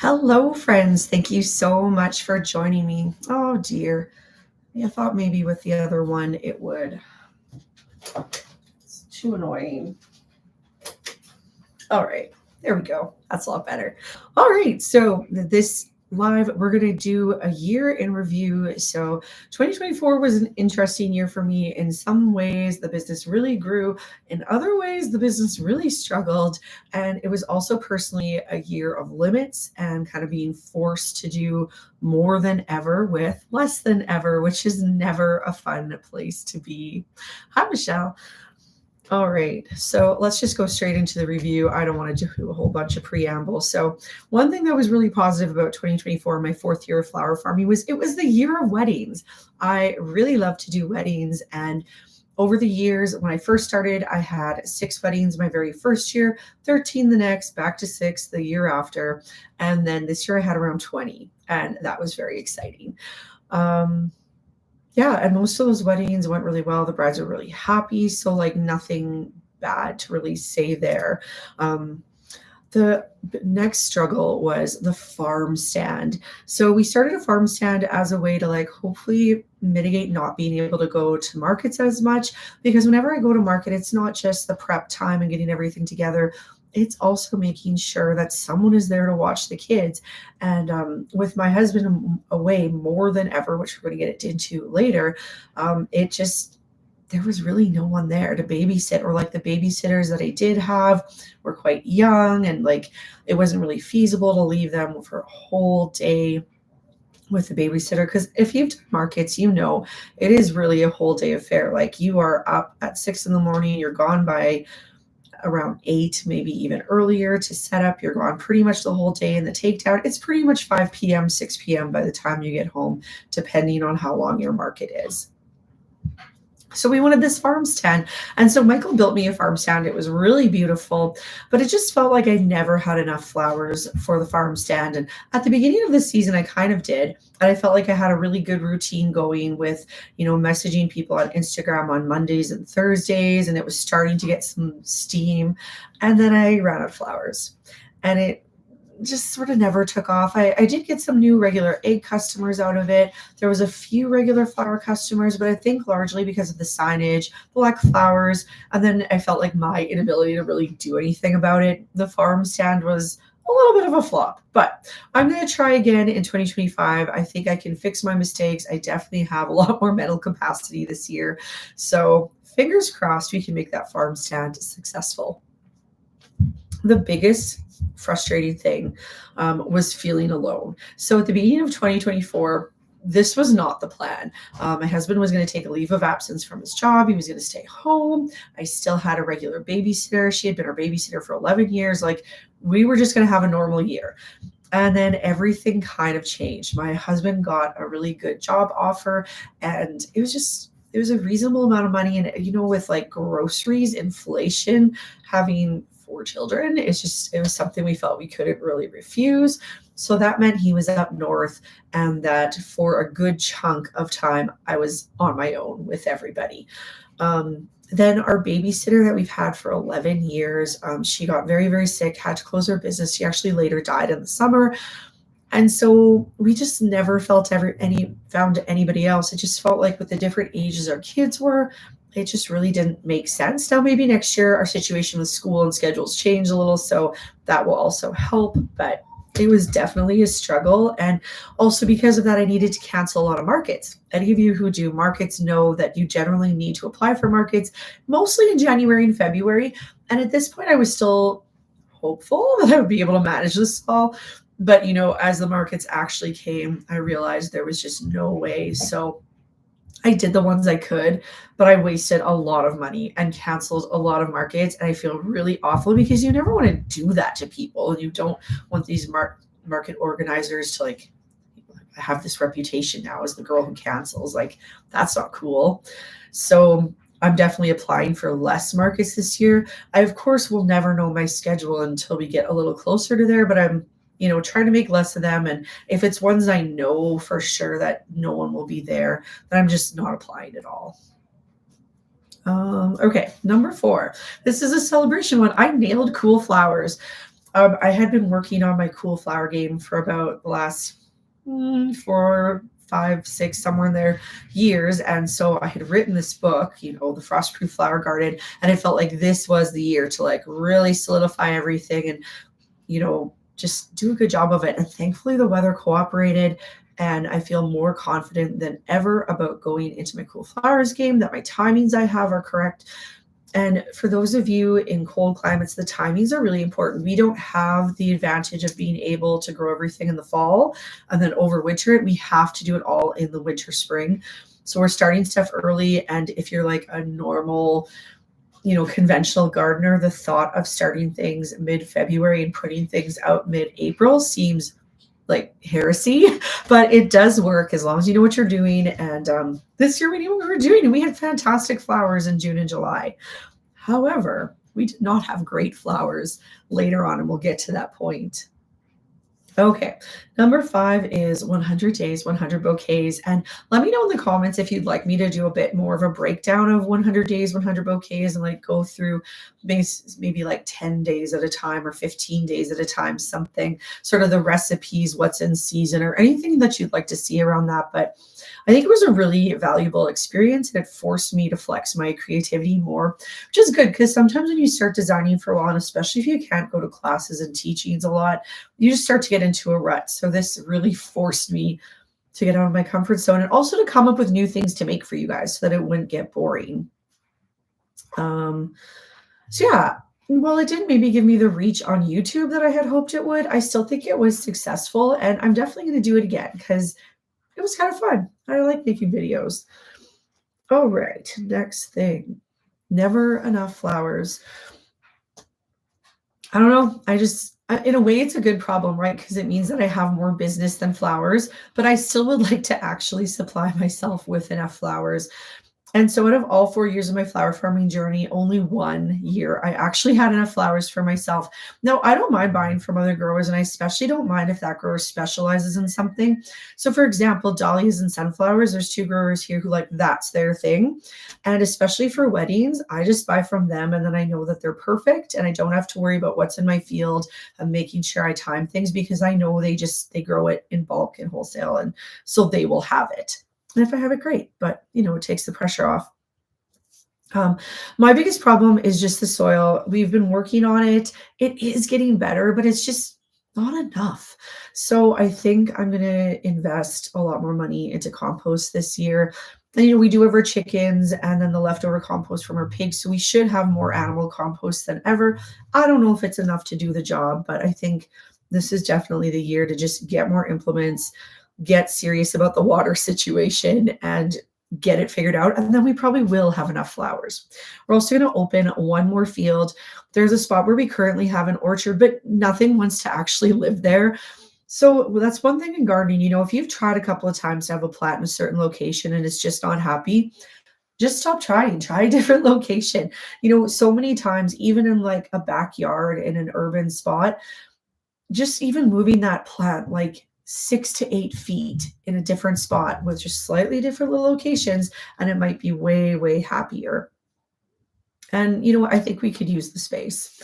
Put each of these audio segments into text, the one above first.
Hello, friends. Thank you so much for joining me. Oh, dear. I thought maybe with the other one it would. It's too annoying. All right. There we go. That's a lot better. All right. So, this live, we're going to do a year in review. So, 2024 was an interesting year for me. In some ways, the business really grew. In other ways, the business really struggled. And it was also personally a year of limits and kind of being forced to do more than ever with less than ever, which is never a fun place to be. Hi, Michelle. All right, so let's just go straight into the review. I don't want to do a whole bunch of preamble. So, one thing that was really positive about 2024, my fourth year of flower farming, was it was the year of weddings. I really love to do weddings. And over the years, when I first started, I had 6 weddings my very first year, 13 the next, back to 6 the year after. And then this year I had around 20, and that was very exciting. Um, yeah, and most of those weddings went really well. The brides were really happy, so, like, nothing bad to really say there. Um, the next struggle was the farm stand. So we started a farm stand as a way to, like, hopefully mitigate not being able to go to markets as much, because whenever I go to market, it's not just the prep time and getting everything together. It's also making sure that someone is there to watch the kids. And with my husband away more than ever, which we're going to get into later, it just there was really no one there to babysit, or, like, the babysitters that I did have were quite young, and, like, it wasn't really feasible to leave them for a whole day with the babysitter, because if you've done markets, it is really a whole day affair. Like, you are up at 6 in the morning, you're gone by around 8, maybe even earlier to set up. You're gone pretty much the whole day in the takedown. It's pretty much 5 p.m., 6 p.m. by the time you get home, depending on how long your market is. So we wanted this farm stand. And so Michael built me a farm stand. It was really beautiful, but it just felt like I never had enough flowers for the farm stand. And at the beginning of the season, I kind of did. And I felt like I had a really good routine going with, messaging people on Instagram on Mondays and Thursdays. And it was starting to get some steam. And then I ran out of flowers. And it just sort of never took off. I did get some new regular egg customers out of it. There was a few regular flower customers, but I think largely because of the signage, the lack of flowers, and then I felt like my inability to really do anything about it. The farm stand was a little bit of a flop, but I'm going to try again in 2025. I think I can fix my mistakes. I definitely have a lot more mental capacity this year. So fingers crossed we can make that farm stand successful. The biggest frustrating thing was feeling alone. So at the beginning of 2024, this was not the plan. My husband was going to take a leave of absence from his job. He was going to stay home. I still had a regular babysitter. She had been our babysitter for 11 years. Like, we were just going to have a normal year. And then everything kind of changed. My husband got a really good job offer, and it was a reasonable amount of money. And, with, like, groceries, inflation, having 4 children, it was something we felt we couldn't really refuse. So that meant he was up north, and that for a good chunk of time, I was on my own with everybody. Then our babysitter that we've had for 11 years, she got very, very sick, had to close her business. She actually later died in the summer. And so we just never found anybody else. It just felt like with the different ages our kids were, it just really didn't make sense. Now, maybe next year our situation with school and schedules change a little, so that will also help. But it was definitely a struggle. And also because of that, I needed to cancel a lot of markets. Any of you who do markets know that you generally need to apply for markets, mostly in January and February. And at this point, I was still hopeful that I would be able to manage this fall. But, as the markets actually came, I realized there was just no way. So I did the ones I could, but I wasted a lot of money and canceled a lot of markets. And I feel really awful, because you never want to do that to people. And you don't want these market organizers to, like, have this reputation now as the girl who cancels. Like, that's not cool. So I'm definitely applying for less markets this year. I, of course, will never know my schedule until we get a little closer to there, but I'm trying to make less of them. And if it's ones I know for sure that no one will be there, then I'm just not applying at all. Okay, number 4. This is a celebration one. I nailed cool flowers. I had been working on my cool flower game for about the last 4, 5, 6, somewhere in there years. And so I had written this book, the Frostproof Flower Garden, and I felt like this was the year to like really solidify everything and just do a good job of it. And thankfully, the weather cooperated. And I feel more confident than ever about going into my cool flowers game, that my timings I have are correct. And for those of you in cold climates, the timings are really important. We don't have the advantage of being able to grow everything in the fall and then overwinter it. We have to do it all in the winter, spring. So we're starting stuff early. And if you're like a normal, conventional gardener, the thought of starting things mid-February and putting things out mid-April seems like heresy, but it does work as long as you know what you're doing. And this year we knew what we were doing, and we had fantastic flowers in June and July. However, we did not have great flowers later on, and we'll get to that point. Okay, number 5 is 100 days, 100 bouquets. And let me know in the comments if you'd like me to do a bit more of a breakdown of 100 days, 100 bouquets, and like go through maybe like 10 days at a time or 15 days at a time, something sort of the recipes, what's in season, or anything that you'd like to see around that. But I think it was a really valuable experience, and it forced me to flex my creativity more, which is good because sometimes when you start designing for a while, and especially if you can't go to classes and teachings a lot, you just start to get into a rut. So this really forced me to get out of my comfort zone and also to come up with new things to make for you guys so that it wouldn't get boring. So yeah, while it didn't maybe give me the reach on YouTube that I had hoped it would, I still think it was successful, and I'm definitely going to do it again because it was kind of fun. I like making videos. All right, next thing. Never enough flowers. I don't know. In a way, it's a good problem, right? Because it means that I have more business than flowers, but I still would like to actually supply myself with enough flowers. And so out of all 4 years of my flower farming journey, only 1 year I actually had enough flowers for myself. Now, I don't mind buying from other growers, and I especially don't mind if that grower specializes in something. So for example, dahlias and sunflowers, there's 2 growers here who like that's their thing. And especially for weddings, I just buy from them, and then I know that they're perfect and I don't have to worry about what's in my field and making sure I time things because I know they grow it in bulk and wholesale, and so they will have it. And if I have it, great. But, it takes the pressure off. My biggest problem is just the soil. We've been working on it. It is getting better, but it's just not enough. So I think I'm going to invest a lot more money into compost this year. And, we do have our chickens and then the leftover compost from our pigs. So we should have more animal compost than ever. I don't know if it's enough to do the job, but I think this is definitely the year to just get more implements, get serious about the water situation, and get it figured out. And then we probably will have enough flowers. We're also going to open one more field. There's a spot where we currently have an orchard, but nothing wants to actually live there. So that's one thing in gardening. If you've tried a couple of times to have a plant in a certain location and it's just not happy, just stop trying, try a different location. So many times, even in like a backyard in an urban spot, just even moving that plant like 6 to 8 feet in a different spot with just slightly different little locations, and it might be way, way happier. And I think we could use the space.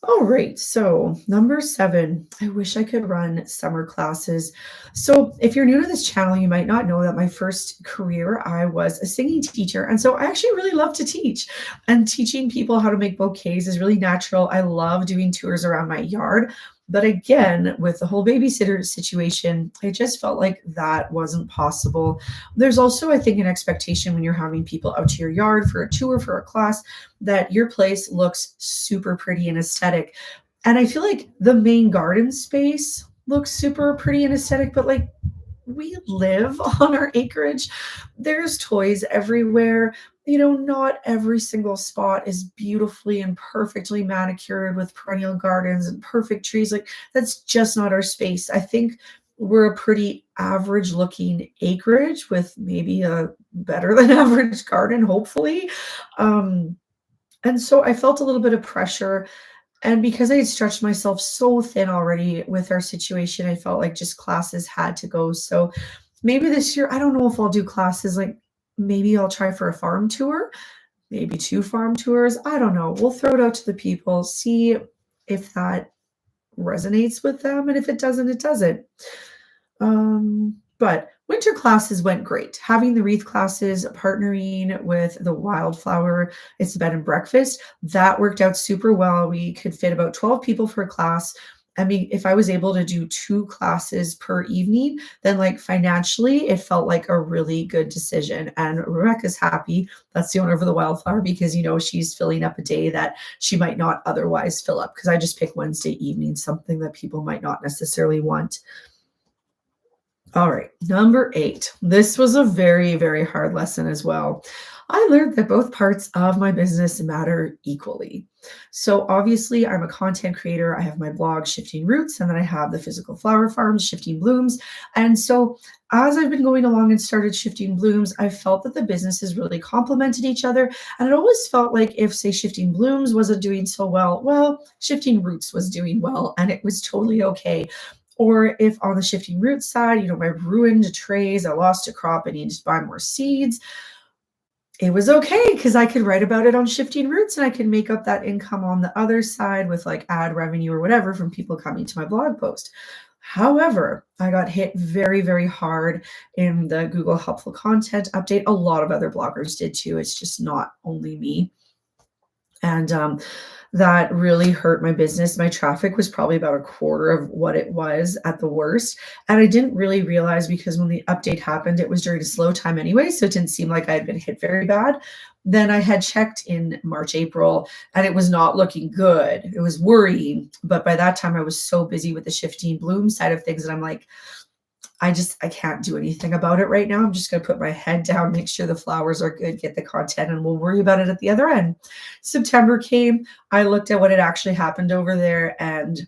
All right, so number 7, I wish I could run summer classes. So if you're new to this channel, you might not know that my first career, I was a singing teacher. And so I actually really love to teach, and teaching people how to make bouquets is really natural. I love doing tours around my yard. But again, with the whole babysitter situation, I just felt like that wasn't possible. There's also, I think, an expectation when you're having people out to your yard for a tour, for a class, that your place looks super pretty and aesthetic. And I feel like the main garden space looks super pretty and aesthetic, but like we live on our acreage. There's toys everywhere. Not every single spot is beautifully and perfectly manicured with perennial gardens and perfect trees. Like that's just not our space. I think we're a pretty average looking acreage with maybe a better than average garden, hopefully. And so I felt a little bit of pressure. And because I had stretched myself so thin already with our situation, I felt like just classes had to go. So maybe this year, I don't know if I'll do classes. Like maybe I'll try for a farm tour, maybe 2 farm tours. I don't know. We'll throw it out to the people, see if that resonates with them. And if it doesn't, it doesn't. But winter classes went great. Having the wreath classes, partnering with the wildflower, it's bed and breakfast, that worked out super well. We could fit about 12 people for a class. I mean, if I was able to do two classes per evening, then like financially, it felt like a really good decision. And Rebecca's happy. That's the owner of the wildflower because, she's filling up a day that she might not otherwise fill up because I just pick Wednesday evening, something that people might not necessarily want. All right, number 8. This was a very, very hard lesson as well. I learned that both parts of my business matter equally. So obviously, I'm a content creator. I have my blog, Shifting Roots, and then I have the physical flower farms, Shifting Blooms. And so as I've been going along and started Shifting Blooms, I felt that the businesses really complemented each other. And it always felt like if, say, Shifting Blooms wasn't doing so well, Shifting Roots was doing well, and it was totally okay. Or if on the Shifting Roots side, my ruined trays, I lost a crop, I needed to buy more seeds, it was okay because I could write about it on Shifting Roots and I could make up that income on the other side with like ad revenue or whatever from people coming to my blog post. However, I got hit very, very hard in the Google Helpful Content update. A lot of other bloggers did too. It's just not only me. And that really hurt my business. My traffic was probably about a quarter of what it was at the worst. And I didn't really realize because when the update happened, it was during a slow time anyway. So it didn't seem like I had been hit very bad. Then I had checked in March, April, and it was not looking good. It was worrying. But by that time, I was so busy with the Shifting Bloom side of things that I'm like, I can't do anything about it right now. I'm just going to put my head down, make sure the flowers are good, get the content, and we'll worry about it at the other end. September came. I looked at what had actually happened over there and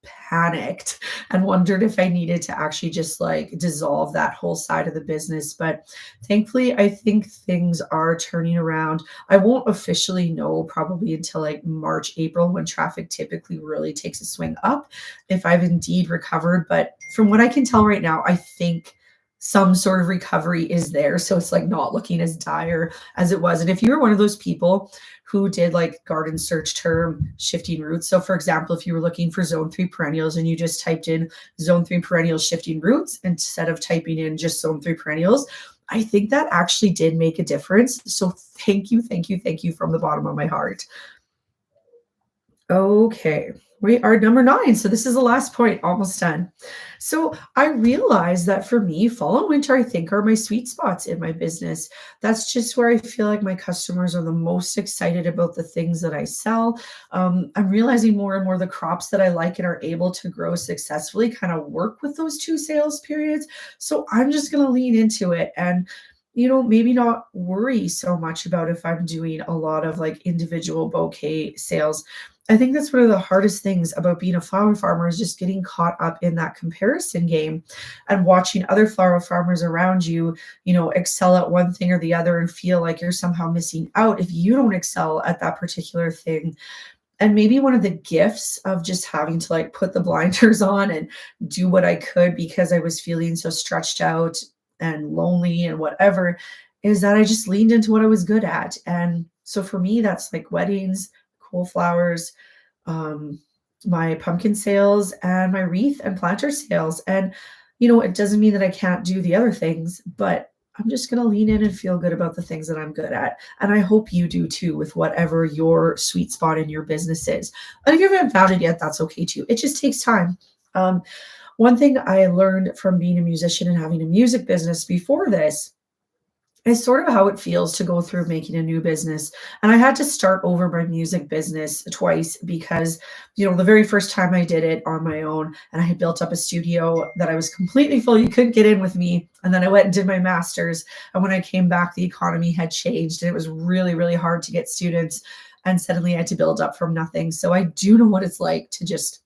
panicked and wondered if I needed to actually just like dissolve that whole side of the business. But thankfully, I think things are turning around. I won't officially know probably until like March, April, when traffic typically really takes a swing up, if I've indeed recovered. But from what I can tell right now, I think some sort of recovery is there. So it's like not looking as dire as it was. And if you were one of those people who did like garden search term Shifting Roots. So for example, if you were looking for zone 3 perennials and you just typed in zone 3 perennials Shifting Roots instead of typing in just zone 3 perennials, I think that actually did make a difference. So thank you, thank you, thank you from the bottom of my heart. Okay, we are number 9. So this is the last point, almost done. So I realized that for me, fall and winter, I think are my sweet spots in my business. That's just where I feel like my customers are the most excited about the things that I sell. I'm realizing more and more the crops that I like and are able to grow successfully kind of work with those two sales periods. So I'm just going to lean into it and maybe not worry so much about if I'm doing a lot of like individual bouquet sales. I think that's one of the hardest things about being a flower farmer is just getting caught up in that comparison game and watching other flower farmers around you, excel at one thing or the other and feel like you're somehow missing out if you don't excel at that particular thing. And maybe one of the gifts of just having to like put the blinders on and do what I could because I was feeling so stretched out and lonely and whatever is that I just leaned into what I was good at. And so for me, that's like weddings, cool flowers, my pumpkin sales, and my wreath and planter sales. And, it doesn't mean that I can't do the other things, but I'm just going to lean in and feel good about the things that I'm good at. And I hope you do too with whatever your sweet spot in your business is. And if you haven't found it yet, that's okay too. It just takes time. One thing I learned from being a musician and having a music business before this is sort of how it feels to go through making a new business. And I had to start over my music business twice because, the very first time I did it on my own and I had built up a studio that I was completely full, you couldn't get in with me. And then I went and did my master's. And when I came back, the economy had changed and it was really, really hard to get students. And suddenly I had to build up from nothing. So I do know what it's like to just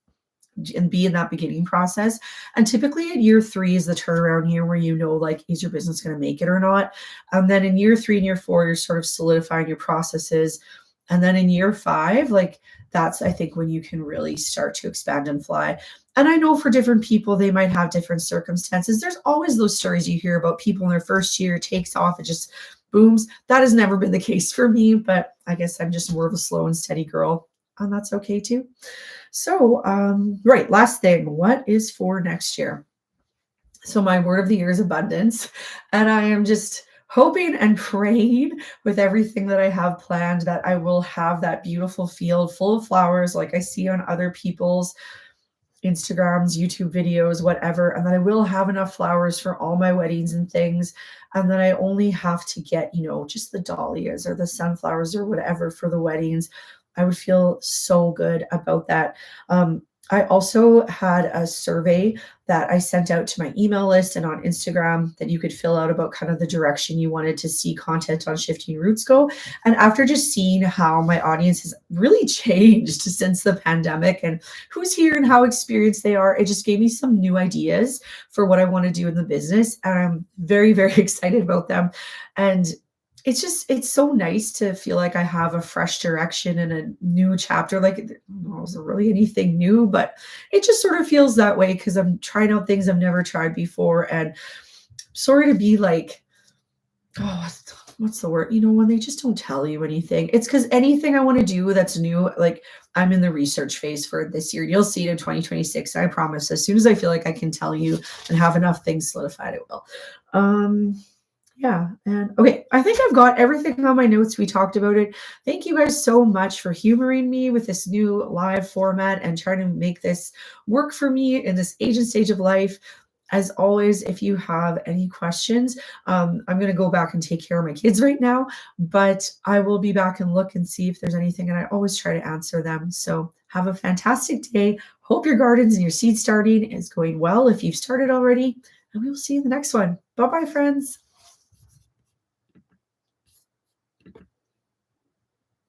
and be in that beginning process. And typically at year 3 is the turnaround year where like, is your business going to make it or not? And then in year 3 and year 4, you're sort of solidifying your processes. And then in year 5, like that's, I think, when you can really start to expand and fly. And I know for different people, they might have different circumstances. There's always those stories you hear about people in their first year, takes off, it just booms. That has never been the case for me, but I guess I'm just more of a slow and steady girl. and that's okay too. So, right, last thing, what is for next year? So my word of the year is abundance. And I am just hoping and praying with everything that I have planned that I will have that beautiful field full of flowers like I see on other people's Instagrams, YouTube videos, whatever, and that I will have enough flowers for all my weddings and things. And that I only have to get, just the dahlias or the sunflowers or whatever for the weddings. I would feel so good about that. I also had a survey that I sent out to my email list and on Instagram that you could fill out about kind of the direction you wanted to see content on Shifting Roots go. And after just seeing how my audience has really changed since the pandemic and who's here and how experienced they are, it just gave me some new ideas for what I want to do in the business. And I'm very, very excited about them. And it's so nice to feel like I have a fresh direction and a new chapter. Like, I don't know, is there really anything new? But it just sort of feels that way because I'm trying out things I've never tried before. And sorry to be like, oh, what's the word? When they just don't tell you anything. It's because anything I want to do that's new, like I'm in the research phase for this year. You'll see it in 2026. I promise. As soon as I feel like I can tell you and have enough things solidified, I will. Yeah. And okay, I think I've got everything on my notes. We talked about it. Thank you guys so much for humoring me with this new live format and trying to make this work for me in this age and stage of life. As always, if you have any questions, I'm going to go back and take care of my kids right now, but I will be back and look and see if there's anything, and I always try to answer them. So have a fantastic day. Hope your gardens and your seed starting is going well if you've started already, and we will see you in the next one. Bye-bye, friends.